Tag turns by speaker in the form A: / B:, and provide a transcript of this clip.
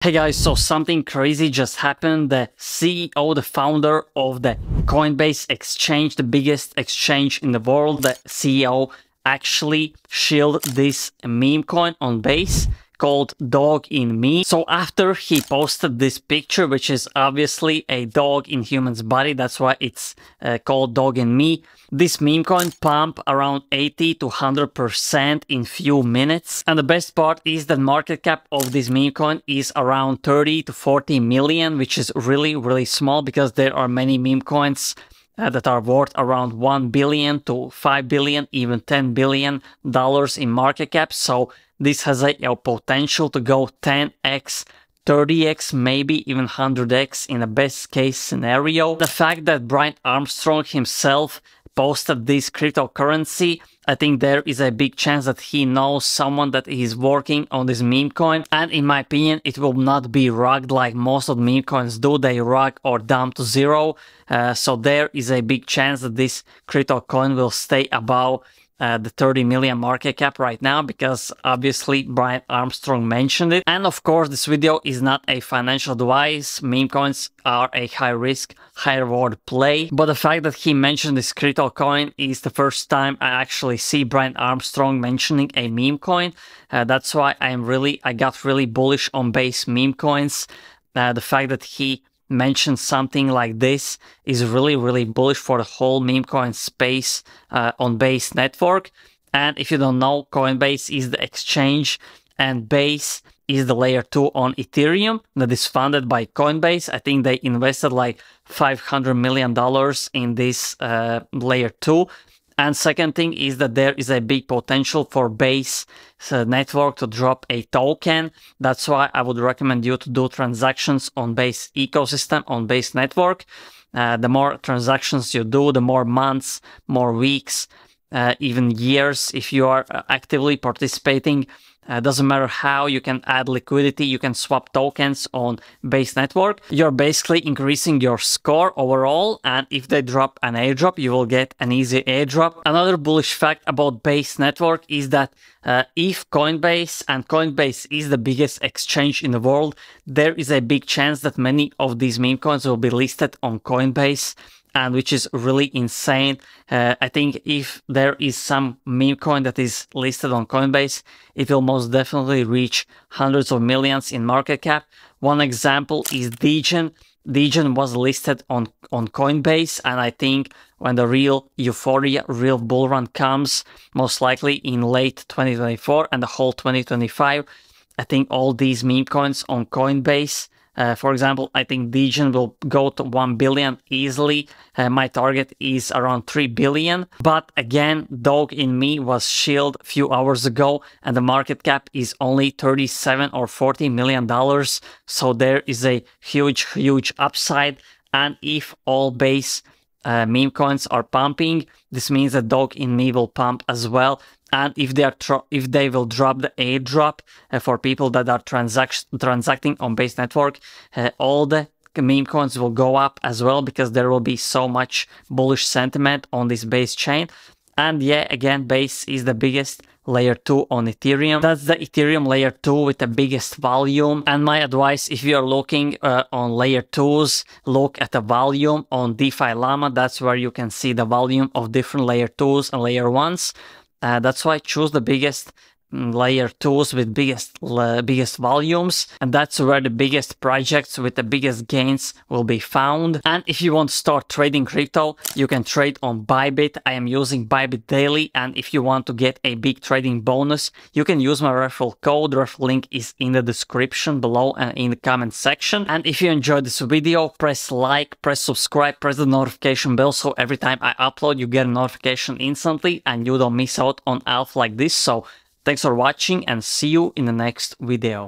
A: Hey guys, so something crazy just happened. The CEO, the founder of the Coinbase exchange, the biggest exchange in the world, the CEO actually shielded this meme coin on Base called DOGINME. So after he posted this picture, which is obviously a dog in human's body, that's why it's called DOGINME. This meme coin pumped around 80 to 100% in few minutes. And the best part is that market cap of this meme coin is around 30 to 40 million, which is really small because there are many meme coins that are worth around 1 billion to 5 billion, even $10 billion in market cap. So this has a potential to go 10x, 30x, maybe even 100x in a best case scenario. The fact that Brian Armstrong himself posted this cryptocurrency, I think there is a big chance that he knows someone that is working on this meme coin. And in my opinion, it will not be rugged like most of the meme coins do. They rug or dump to zero. So there is a big chance that this crypto coin will stay above the 30 million market cap right now, because obviously Brian Armstrong mentioned it. And of course, this video is not a financial advice. Meme coins are a high risk, high reward play. But the fact that he mentioned this crypto coin is the first time I actually see Brian Armstrong mentioning a meme coin. That's why I got really bullish on base meme coins. The fact that he mention something like this is really bullish for the whole meme coin space on Base network. And if you don't know, Coinbase is the exchange and Base is the layer 2 on Ethereum that is funded by Coinbase. I think they invested like $500 million in this layer 2. And second thing is that there is a big potential for Base network to drop a token. That's why I would recommend you to do transactions on Base ecosystem, on Base network. The more transactions you do, the more months, more weeks, even years, if you are actively participating. Doesn't matter how, you can add liquidity, you can swap tokens on Base network. You're basically increasing your score overall, and if they drop an airdrop, you will get an easy airdrop. Another bullish fact about Base network is that if Coinbase, and Coinbase is the biggest exchange in the world, there is a big chance that many of these meme coins will be listed on Coinbase, and which is really insane. I think if there is some meme coin that is listed on Coinbase, it will most definitely reach hundreds of millions in market cap. One example is DOGINME. DOGINME was listed on Coinbase, and I think when the real euphoria, real bull run comes, most likely in late 2024 and the whole 2025, I think all these meme coins on Coinbase, for example, I think DOGINME will go to 1 billion easily. My target is around 3 billion. But again, DOGINME was shielded a few hours ago and the market cap is only 37 or 40 million dollars. So there is a huge upside. And if all Base meme coins are pumping, this means that DOGINME will pump as well. And if they will drop the airdrop for people that are transacting on Base network, all the meme coins will go up as well, because there will be so much bullish sentiment on this Base chain. And yeah, again, Base is the biggest layer 2 on Ethereum. That's the Ethereum layer 2 with the biggest volume. And my advice, if you are looking on layer 2s, look at the volume on DeFi Llama. That's where you can see the volume of different layer 2s and layer 1s. That's why I choose the biggest layer 2s with biggest volumes, and that's where the biggest projects with the biggest gains will be found. And if you want to start trading crypto, you can trade on Bybit. I am using Bybit daily, and if you want to get a big trading bonus, you can use my referral code. The referral link is in the description below and in the comment section. And if you enjoyed this video, press like, press subscribe, press the notification bell, so every time I upload you get a notification instantly and you don't miss out on alpha like this. So thanks for watching and see you in the next video.